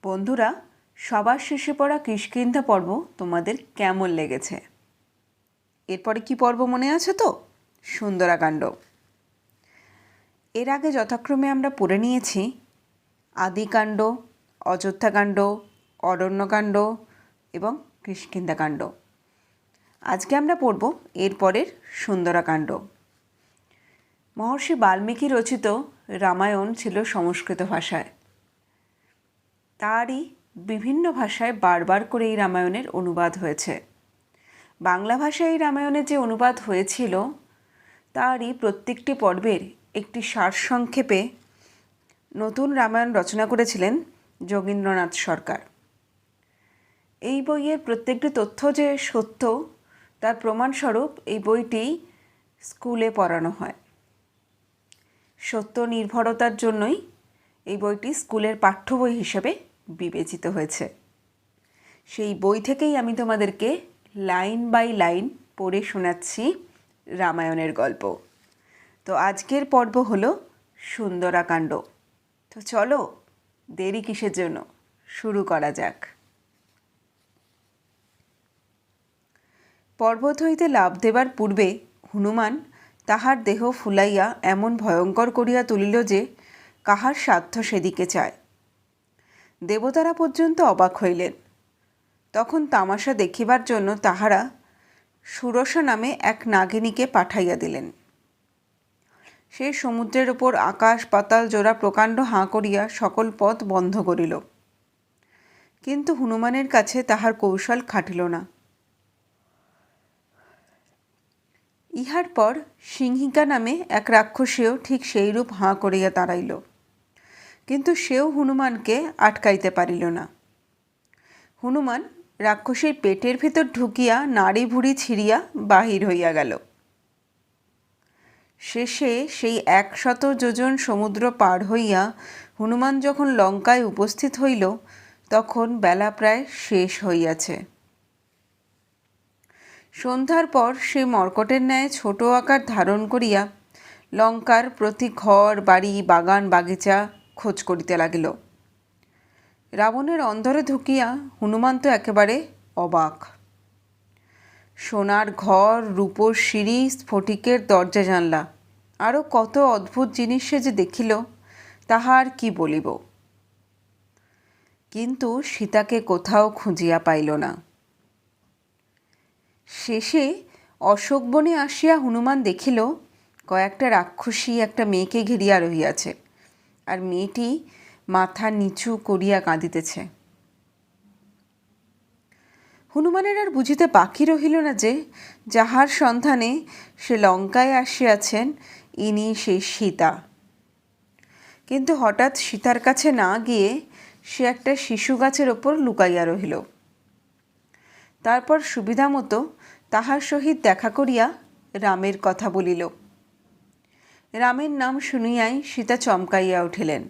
বন্ধুরা, সবার শেষে পড়া কিষ্কিন্ধা পর্ব তোমাদের কেমন লেগেছে? এরপরে কি পর্ব মনে আছে তো? সুন্দরাকাণ্ড। এর আগে যথাক্রমে আমরা পড়ে নিয়েছি আদিকাণ্ড, অযোধ্যাকাণ্ড, অরণ্যকাণ্ড এবং কিষ্কিন্ধাকাণ্ড। আজকে আমরা পড়ব এরপরের সুন্দরাকাণ্ড। মহর্ষি বাল্মীকি রচিত রামায়ণ ছিল সংস্কৃত ভাষায়। তারই বিভিন্ন ভাষায় বারবার করে এই রামায়ণের অনুবাদ হয়েছে। বাংলা ভাষায় এই রামায়ণের যে অনুবাদ হয়েছিল তারই প্রত্যেকটি পর্বের একটি সারসংক্ষেপে নতুন রামায়ণ রচনা করেছিলেন যোগীন্দ্রনাথ সরকার। এই বইয়ের প্রত্যেকটি তথ্য যে সত্য তার প্রমাণস্বরূপ এই বইটি স্কুলে পড়ানো হয়। সত্য নির্ভরতার জন্যই এই বইটি স্কুলের পাঠ্য বই হিসেবে বিবেচিত হয়েছে। সেই বই থেকেই আমি তোমাদেরকে লাইন বাই লাইন পড়ে শোনাচ্ছি রামায়ণের গল্প। তো আজকের পর্ব হলো সুন্দরাকাণ্ড। তো চলো, দেরি কিসের জন্য, শুরু করা যাক। পর্বত হইতে লাভ দেবার পূর্বে হনুমান তাহার দেহ ফুলাইয়া এমন ভয়ঙ্কর করিয়া তুলিল যে কাহার সাধ্য সেদিকে চায়। দেবতারা পর্যন্ত অবাক হইলেন। তখন তামাশা দেখিবার জন্য তাহারা সুরসা নামে এক নাগিনীকে পাঠাইয়া দিলেন। সে সমুদ্রের ওপর আকাশ পাতাল জোড়া প্রকাণ্ড হাঁ করিয়া সকল পথ বন্ধ করিল। কিন্তু হনুমানের কাছে তাহার কৌশল খাটিল না। ইহার পর সিংহিকা নামে এক রাক্ষসীও ঠিক সেইরূপ হাঁ করিয়া দাঁড়াইল, কিন্তু সেও হনুমানকে আটকাইতে পারিল না। হনুমান রাক্ষসীর পেটের ভিতর ঢুকিয়া নাড়ি ভুড়ি ছিঁড়িয়া বাহির হইয়া গেল। শেষে সেই 100 যোজন সমুদ্র পার হইয়া হনুমান যখন লঙ্কায় উপস্থিত হইল তখন বেলা প্রায় শেষ হইয়াছে। সন্ধ্যার পর সে মর্কটের ন্যায় ছোট আকার ধারণ করিয়া লঙ্কার প্রতি ঘর বাড়ি বাগান বাগিচা খোঁজ করিতে লাগিল। রাবণের অন্দরে ঢুকিয়া হনুমান তো একেবারে অবাক। সোনার ঘর, রূপোর সিঁড়ি, স্ফটিকের দরজা জানলা, আরও কত অদ্ভুত জিনিস সে যে দেখিল তাহার কি বলিব। কিন্তু সীতাকে কোথাও খুঁজিয়া পাইল না। শেষে অশোকবনে আসিয়া হনুমান দেখিল কয়েকটা রাক্ষসী একটা মেয়েকে ঘিরিয়া রহিয়াছে, আর মেয়েটি মাথা নিচু করিয়া কাঁদিতেছে। হনুমানের আর বুঝিতে বাকি রহিল না যে যাহার সন্ধানে সে লঙ্কায় আসিয়াছেন ইনি সেই সীতা। কিন্তু হঠাৎ সীতার কাছে না গিয়ে সে একটা শিশু গাছের ওপর লুকাইয়া রহিল। তারপর সুবিধা মতো তাহার সহিত দেখা করিয়া রামের কথা বলিল। রামের নাম শুনিয়াই সীতা চমকাইয়া উঠিলেন।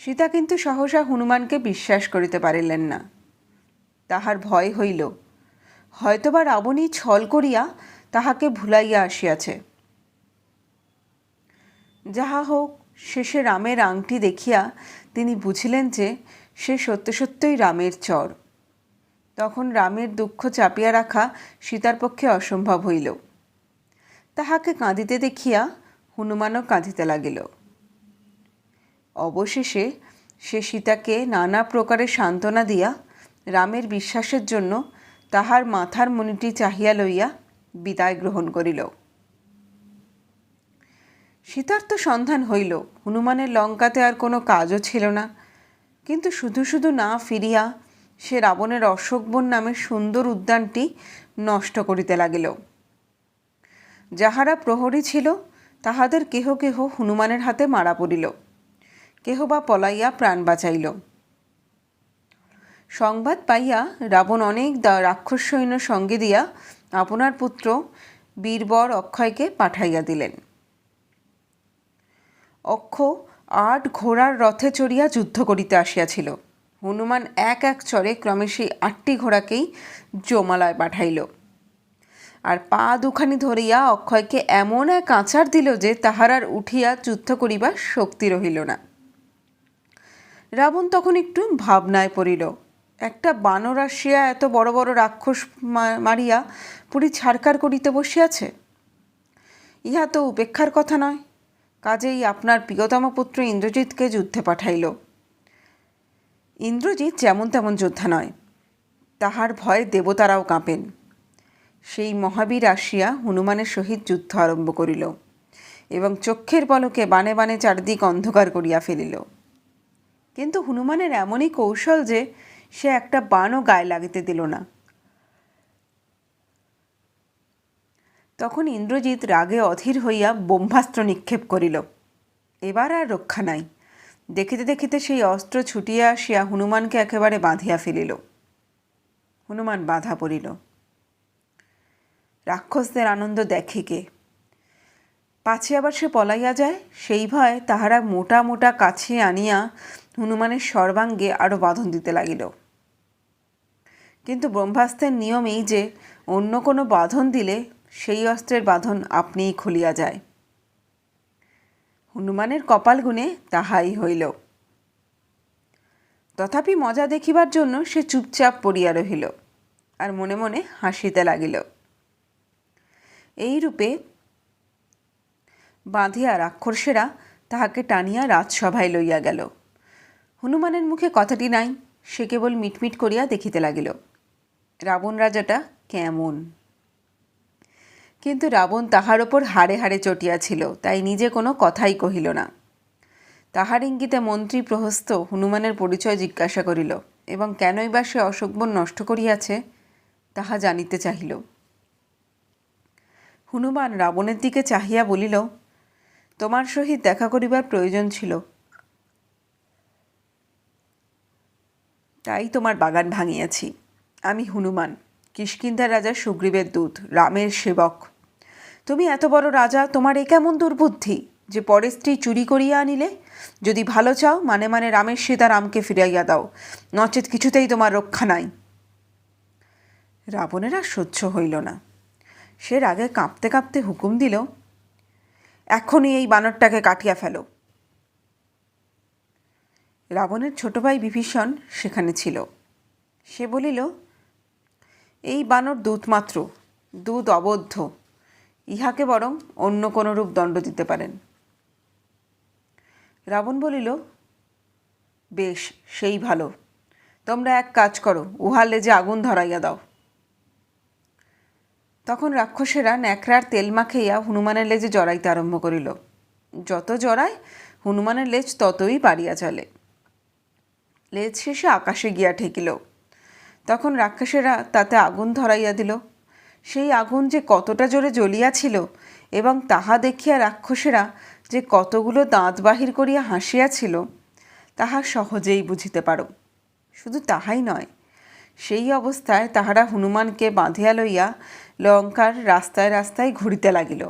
সীতা কিন্তু সহসা হনুমানকে বিশ্বাস করিতে পারিলেন না। তাহার ভয় হইল, হয়তোবা রাবণী ছল করিয়া তাহাকে ভুলাইয়া আসিয়াছে। যাহা হোক, শেষে রামের আংটি দেখিয়া তিনি বুঝিলেন যে সে সত্য সত্যই রামের চর। তখন রামের দুঃখ চাপিয়া রাখা সীতার পক্ষে অসম্ভব হইল। তাহাকে কাঁদিতে দেখিয়া হনুমানও কাঁদিতে লাগিল। অবশেষে সে সীতাকে নানা প্রকারে সান্ত্বনা দিয়া রামের বিশ্বাসের জন্য তাহার মাথার মণিটি চাহিয়া লইয়া বিদায় গ্রহণ করিল। সীতার তো সন্ধান হইল, হনুমানের লঙ্কাতে আর কোনো কাজও ছিল না। কিন্তু শুধু শুধু না ফিরিয়া সে রাবণের অশোকবন নামের সুন্দর উদ্যানটি নষ্ট করিতে লাগিল। যাহারা প্রহরী ছিল তাহাদের কেহ কেহ হনুমানের হাতে মারা পড়িল, কেহ বা পলাইয়া প্রাণ বাঁচাইল। সংবাদ পাইয়া রাবণ অনেক রাক্ষস সৈন্য সঙ্গে দিয়া আপনার পুত্র বীরবর অক্ষয়কে পাঠাইয়া দিলেন। অক্ষ 8 ঘোড়ার রথে চড়িয়া যুদ্ধ করিতে আসিয়াছিল। হনুমান এক এক চরে ক্রমে সেই 8টি ঘোড়াকেই জমালয় পাঠাইল, আর পা দুখানি ধরিয়া অক্ষয়কে এমন এক আঁচার দিল যে তাহার আর উঠিয়া যুদ্ধ করিবার শক্তি রহিল না। রাবণ তখন একটু ভাবনায় পড়িল। একটা বানর আসিয়া এত বড় বড় রাক্ষস মারিয়া পুরী ছাড়কার করিতে বসিয়াছে, ইহা তো উপেক্ষার কথা নয়। কাজেই আপনার প্রিয়তম পুত্র ইন্দ্রজিৎকে যুদ্ধে পাঠাইল। ইন্দ্রজিৎ যেমন তেমন যোদ্ধা নয়, তাহার ভয়ে দেবতারাও কাঁপেন। সেই মহাবীর আসিয়া হনুমানের সহিত যুদ্ধ আরম্ভ করিল এবং চক্ষের পলকে বানে বানে চারদিক অন্ধকার করিয়া ফেলিল। কিন্তু হনুমানের এমনই কৌশল যে সে একটা বাণও গায়ে লাগিতে দিল না। তখন ইন্দ্রজিৎ রাগে অধীর হইয়া ব্রহ্মাস্ত্র নিক্ষেপ করিল। এবার আর রক্ষা নাই। দেখিতে দেখিতে সেই অস্ত্র ছুটিয়া আসিয়া হনুমানকে একেবারে বাঁধিয়া ফেলিল। হনুমান বাধা পড়িল। রাক্ষসদের আনন্দ দেখে কে? পাছে আবার সে পলাইয়া যায়, সেই ভয়ে তাহারা মোটা মোটা কাছে আনিয়া হনুমানের সর্বাঙ্গে আরও বাঁধন দিতে লাগিল। কিন্তু ব্রহ্মাস্ত্রের নিয়ম এই যে অন্য কোনো বাঁধন দিলে সেই অস্ত্রের বাঁধন আপনিই খুলিয়া যায়। হনুমানের কপাল গুণে তাহাই হইল। তথাপি মজা দেখিবার জন্য সে চুপচাপ পড়িয়া রহিল আর মনে মনে হাসিতে লাগিল। এইরূপে বাঁধিয়া রাক্ষসেরা তাহাকে টানিয়া রাজসভায় লইয়া গেল। হনুমানের মুখে কথাটি নাই, সে কেবল মিটমিট করিয়া দেখিতে লাগিল রাবণ রাজাটা কেমন। কিন্তু রাবণ তাহার ওপর হাড়ে হাড়ে চটিয়াছিল, তাই নিজে কোনো কথাই কহিল না। তাহার ইঙ্গিতে মন্ত্রী প্রহস্ত হনুমানের পরিচয় জিজ্ঞাসা করিল এবং কেনই বা সে অশোকবন নষ্ট করিয়াছে তাহা জানিতে চাহিল। হনুমান রাবণের দিকে চাহিয়া বলিল, তোমার সহিত দেখা করিবার প্রয়োজন ছিল, তাই তোমার বাগান ভাঙিয়াছি। আমি হনুমান, কিষ্কিন্ধার রাজা সুগ্রীবের দূত, রামের সেবক। তুমি এত বড় রাজা, তোমার এ কেমন দুর্বুদ্ধি যে পরের স্ত্রী চুরি করিয়া আনিলে? যদি ভালো চাও মানে মানে রামের সীতা রামকে ফিরাইয়া দাও, নচেত কিছুতেই তোমার রক্ষা নাই। রাবণের আর সহ্য হইল না। সে রাগে কাঁপতে কাঁপতে হুকুম দিল, এখনই এই বানরটাকে কাটিয়া ফেলো। রাবণের ছোট ভাই বিভীষণ সেখানে ছিল। সে বলিল, এই বানর দূত মাত্র, দূত অবদ্ধ, ইহাকে বরং অন্য কোনো রূপ দণ্ড দিতে পারেন। রাবণ বলিল, বেশ, সেই ভালো। তোমরা এক কাজ করো, উহার লেজে আগুন ধরাইয়া দাও। তখন রাক্ষসেরা ন্যাকড়ার তেল মাখাইয়া হনুমানের লেজে জড়াইতে আরম্ভ করিল। যত জড়ায় হনুমানের লেজ ততই পারিয়া চলে। লেজ শেষে আকাশে গিয়া ঠেকিল। তখন রাক্ষসেরা তাতে আগুন ধরাইয়া দিল। সেই আগুন যে কতটা জোরে জ্বলিয়াছিল এবং তাহা দেখিয়া রাক্ষসেরা যে কতগুলো দাঁত বাহির করিয়া হাসিয়াছিল তাহা সহজেই বুঝিতে পারো। শুধু তাহাই নয়, সেই অবস্থায় তাহারা হনুমানকে বাঁধিয়া লইয়া লঙ্কার রাস্তায় রাস্তায় ঘুরিতে লাগিল।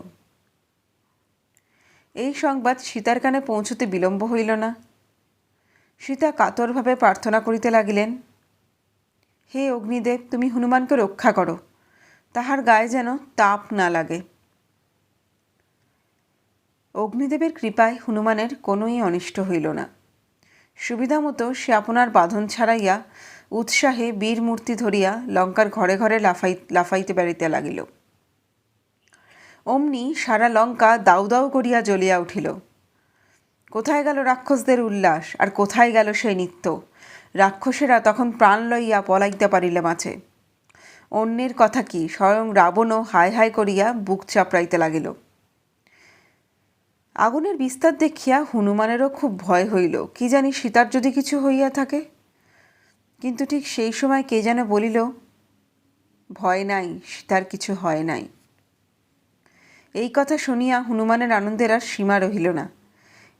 এই সংবাদ সীতার কানে পৌঁছতে বিলম্ব হইল না। সীতা কাতরভাবে প্রার্থনা করিতে লাগিলেন, হে অগ্নিদেব, তুমি হনুমানকে রক্ষা করো, তাহার গায়ে যেন তাপ না লাগে। অগ্নিদেবের কৃপায় হনুমানের কোনোই অনিষ্ট হইল না। সুবিধা মতো সে আপনার বাঁধন ছাড়াইয়া উৎসাহে বীর মূর্তি ধরিয়া লঙ্কার ঘরে ঘরে লাফাইতে বেড়াইতে লাগিল। অমনি সারা লঙ্কা দাউ দাউ করিয়া জ্বলিয়া উঠিল। কোথায় গেল রাক্ষসদের উল্লাস, আর কোথায় গেল সেই নৃত্য? রাক্ষসেরা তখন প্রাণ লইয়া পলাইতে পারিলে মাঝে। অন্যের কথা কি, স্বয়ং রাবণও হায় হায় করিয়া বুক চাপড়াইতে লাগিল। আগুনের বিস্তার দেখিয়া হনুমানেরও খুব ভয় হইল, কি জানি সীতার যদি কিছু হইয়া থাকে। কিন্তু ঠিক সেই সময় কে যেন বলিল, ভয় নাই, সীতার কিছু হয় নাই। এই কথা শুনিয়া হনুমানের আনন্দের আর সীমা রহিল না।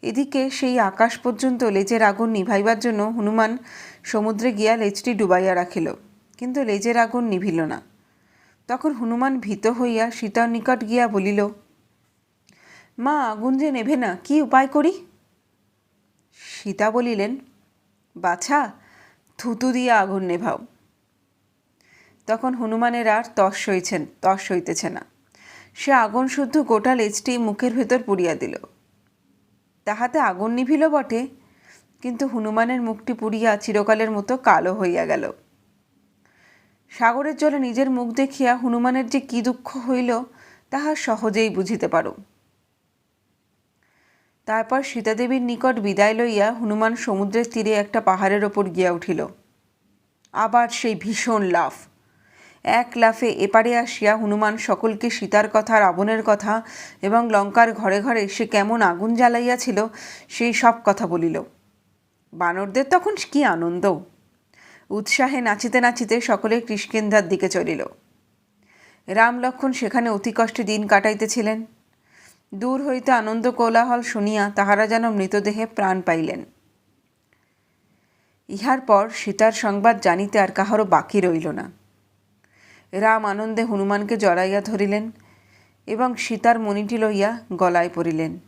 এদিকে সেই আকাশ পর্যন্ত লেজের আগুন নিভাইবার জন্য হনুমান সমুদ্রে গিয়া লেজটি ডুবাইয়া রাখিল, কিন্তু লেজের আগুন নিভিল না। তখন হনুমান ভীত হইয়া সীতার নিকট গিয়া বলিল, মা, আগুন যে নেভে না, কি উপায় করি? সীতা বলিলেন, বাছা, থুতু দিয়া আগুন নেভাও। তখন হনুমানের আর তস সইতেছে না। সে আগুন শুদ্ধ গোটা লেজটি মুখের ভেতর পুড়িয়া দিল। তাহাতে আগুন নিভিল বটে, কিন্তু হনুমানের মুখটি পুড়িয়া চিরকালের মতো কালো হইয়া গেল। সাগরের জলে নিজের মুখ দেখিয়া হনুমানের যে কি দুঃখ হইল তাহা সহজেই বুঝিতে পারো। তারপর সীতাদেবীর নিকট বিদায় লইয়া হনুমান সমুদ্রের তীরে একটা পাহাড়ের ওপর গিয়া উঠিল। আবার সেই ভীষণ লাফ। এক লাফে এপারে আসিয়া হনুমান সকলকে সীতার কথা, রাবণের কথা এবং লঙ্কার ঘরে ঘরে সে কেমন আগুন জ্বালাইয়াছিল সেই সব কথা বলিল। বানরদের তখন কি আনন্দ! উৎসাহে নাচিতে নাচিতে সকলে কিষ্কিন্ধার দিকে চলিল। রাম লক্ষ্মণ সেখানে অতি কষ্টে দিন কাটাইতেছিলেন। দূর হইতে আনন্দ কোলাহল শুনিয়া তাহারা যেন মৃতদেহে প্রাণ পাইলেন। ইহার পর সীতার সংবাদ জানিতে আর কাহারও বাকি রইল না। রাম আনন্দে হনুমানকে জড়াইয়া ধরিলেন এবং সীতার মণিটি লইয়া গলায় পরিলেন।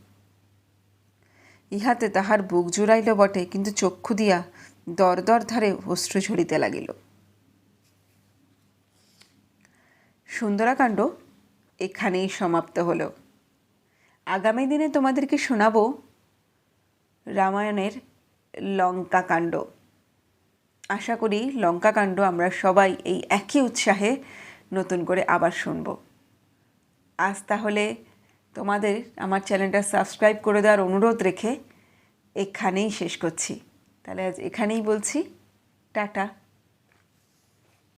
ইহাতে তাহার বুক জুড়াইল বটে, কিন্তু চক্ষু দিয়া দর দর ধারে অশ্রু ঝরিতে লাগিল। সুন্দরাকাণ্ড এখানেই সমাপ্ত হলো। আগামী দিনে তোমাদেরকে শোনাব রামায়ণের লঙ্কাকাণ্ড। আশা করি লঙ্কাকাণ্ড আমরা সবাই এই একই উৎসাহে নতুন করে আবার শুনব। আজ তাহলে তোমাদের আমার চ্যানেলটা সাবস্ক্রাইব করে দেওয়ার অনুরোধ রেখে এখানেই শেষ করছি। তাহলে আজ এখানেই বলছি টাটা।